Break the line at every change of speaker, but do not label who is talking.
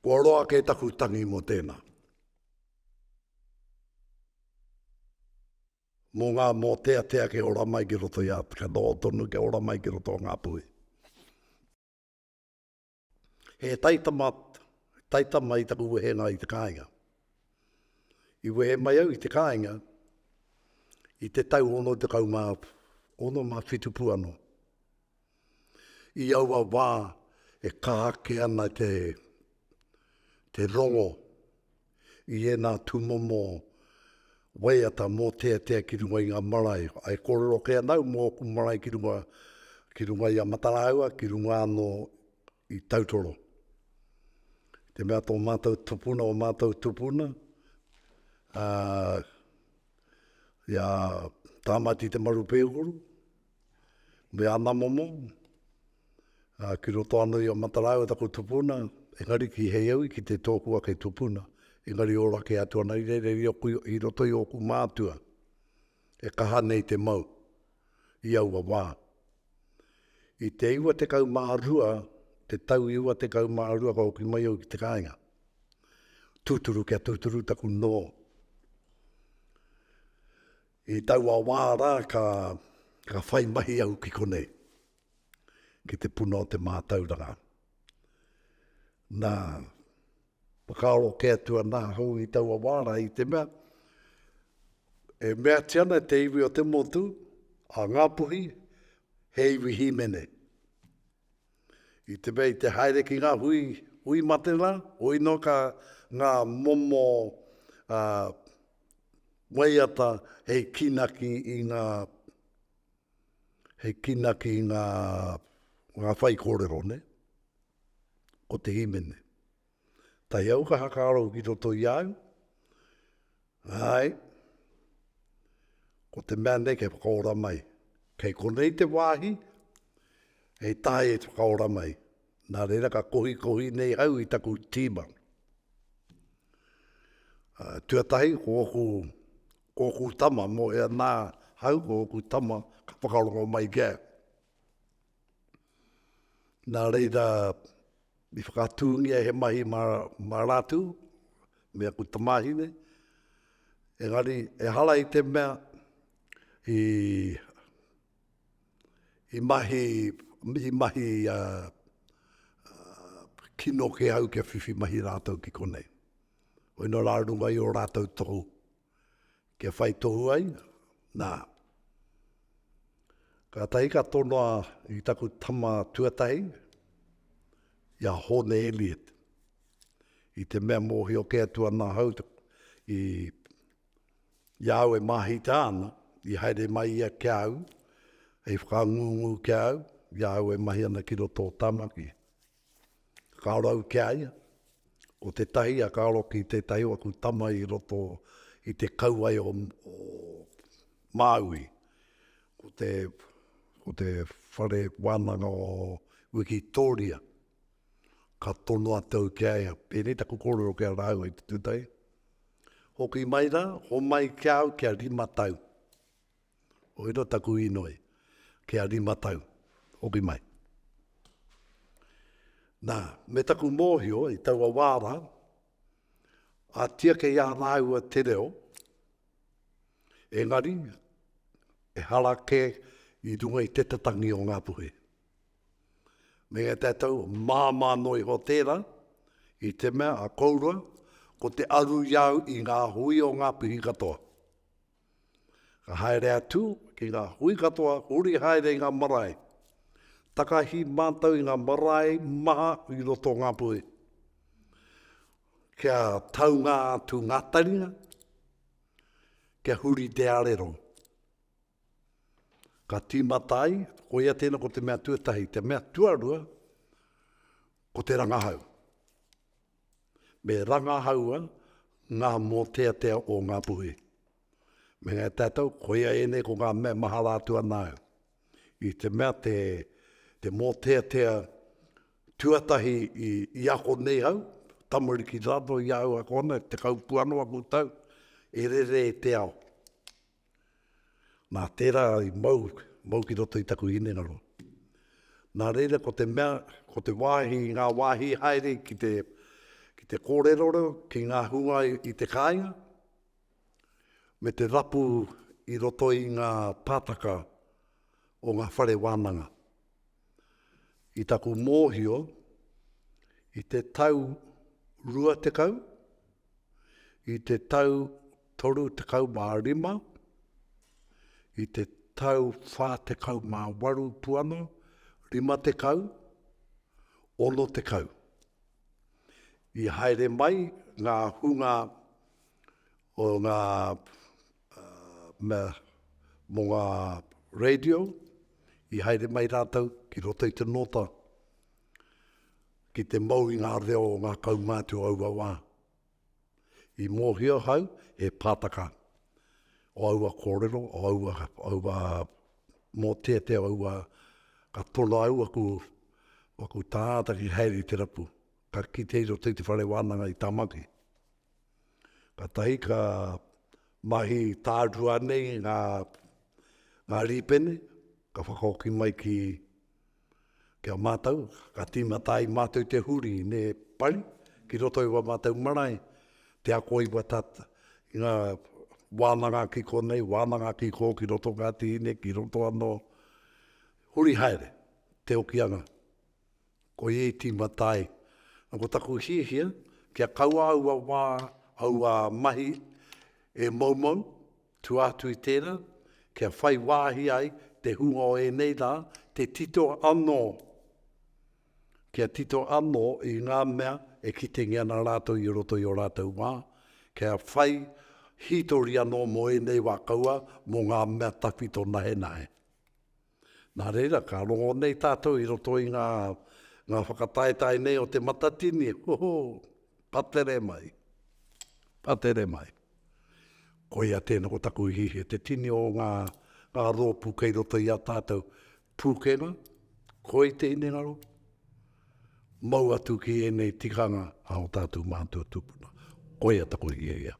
Kua roa ke taku tangi mo tēnā. Mō ngā Moteatea ke ora mai ki roto ia, ka nō tonu ke ora mai ki roto Ngapuhi. He taitama i taku wehenga i te kāinga. I wehe mai au i te kāinga, i te tau ono te kaumā, ono mā whitupu anō. I aua wā e kāke ana te rongo i ena tumomo waiata Moteatea ki runga i ngā marae. Ai kōrero ke anau mō ku marae ki runga i a Matauranga, ki runga anō i tautoro. Te mea tō mātou tupuna o mātou tupuna. Ia tāmati te maru pēhuru. Me ana momo. Ki roto anu i a Matauranga taku tupuna. Engari ki hei au ki te tōkua kei tupuna. Engari ora ke atua nei re i roto i oku mātua. E kaha nei te mau. I aua wā. I te iwa te kau mārua, te tau iwa te kau mārua ka oki mai au ki te kāinga. Tūturu kia tūturu taku nō. I tau a wāra ka whai mahi au ki konei. Ki te puna o te mātauranga. Nā, whakaaro ke atua nā hau i tau a wāra i te mea. E mea tiana te iwi o te motu, a Ngapuhi, he iwi himene. I te mea i te haere ki ngā hui matena, oi no ka ngā momo waiata hei kinaki i ngā whai kōrero, ne? O te himene. Tai au ka hakaaro ki roto i au. Ai. Ko te mea nei kei whakaora mai. Kei konei te wāhi, hei tae e whakaora mai. Nā reira ka kohi nei au i taku tīma. Tuatahi, ko oku tama, mo ea nā hau, ko oku tama, ka whakarongo mai kia. Nā reira, i whakatūngia he mahi mā rātu, mea ku tamahine. Engari, e hala i te mea, i mahi kino ke au kia whiwhi mahi rātou ki konei. O ino rārunga i o rātou tohu. Kia whai tohu ai, nā. Ka tahi ka tonoa i taku tama tuatahi, ia hone Elliot. I te mea mōhi o ke atua nā hau, i au e mahi tāna, i haere mai ia kia au, e whakangungu kia au, ia au e mahi ana ki roto tamaki. Kāorau kia ia, o te tahi a kāoro ki te tahi o aku tama i roto i te kauai o Maui. Ko te whare wānanga o Wikitoria. Ka tono atau kia ia, pēnei taku kōrero kia rāu i te tūtai. Hoki mai rā, ho mai kia au kia rima tau. O iro taku inoi, kia rima tau. Hoki mai. Nā, me taku mōhio i taua wāra, a tia ke ia rāua te reo, engari, e harake i runga i te tatangi o Ngapuhi. Me ngā tātou māma noi ho tērā, i te mea a kourua, ko te aru iau i ngā hui o Ngapuhi katoa. Ka haere atu ki ngā hui katoa, uri haere i ngā marae. Takahi mātau i ngā marae maha i roto Ngapuhi. Kia tau ngā atu ngā taringa, kia huri te arero. Ka tīmatai, ko ia tēnā ko te mea tuatahi, te mea tuarua, ko te rangahau. Me rangahaua ngā Moteatea o Ngapuhi. Me ngā tātou, ko ia ene ko ngā mea maharātua nāu. I te mea te Moteatea tuatahi i ako nei hau, tamariki rado i au a kona, te kaupuano a kutau, e rere e te ao. Nā tērā i mau ki roto i taku hinengaro. Nā reira ko te mea, ko te wāhi, ngā wāhi haere ki ki te kōreroro, ki ngā hunga i te kāinga, me te rapu i roto i ngā pātaka o ngā whare wānanga. I taku mōhio, i te tau rua te kau, i te tau toru te kau mā rima, i te tau whā te kau mā waru puano, rima te kau, ono te kau. I haere mai ngā hunga o ngā mo ngā radio, i haere mai rātau ki roto i te nota, ki te mau i ngā reo o ngā kaumātu aua wā. I mōhio hau e pātaka o aua kōrero, o aua Moteatea, aua ka tono au aku tāta ki haere i te rapu. Ka ki te iro te whare wānanga i tamaki. Ka tahi ka mahi tātua nei ngā ripene, ka whakaoki mai ki a mātau, ka tīmatai mātau te huri ne pari, ki roto i wa mātau marae, te ako i wa tata, i ngā wānanga ki ko nei, wānanga ki ko ki roto ngā tīne, ki roto anō, huri haere, te okianga, ko i tīmatai. Ko taku hihia, kia kaua aua mahi e maumau, tu atu i tēnā, kia whai wāhi ai, te hunga o e nei rā, te tito anō. Kia tito anō i ngā mea e kitengi ana rātou i roto i o rātou wā, kia whai hitori anō mo e nei wā kaua, mo ngā mea tawhito nahe nahe. Nā reira, ka rongo nei tātou i roto i ngā whakataetai nei o te matatini, patere mai. Ko ia tēnā ko taku hihi, te tini o ngā rōpu kei roto i a tātou pūkenga, ko i te inengaro, mau atu ki e nei tikanga a o tātou mātua tupuna. Ko ia taku hihi ia.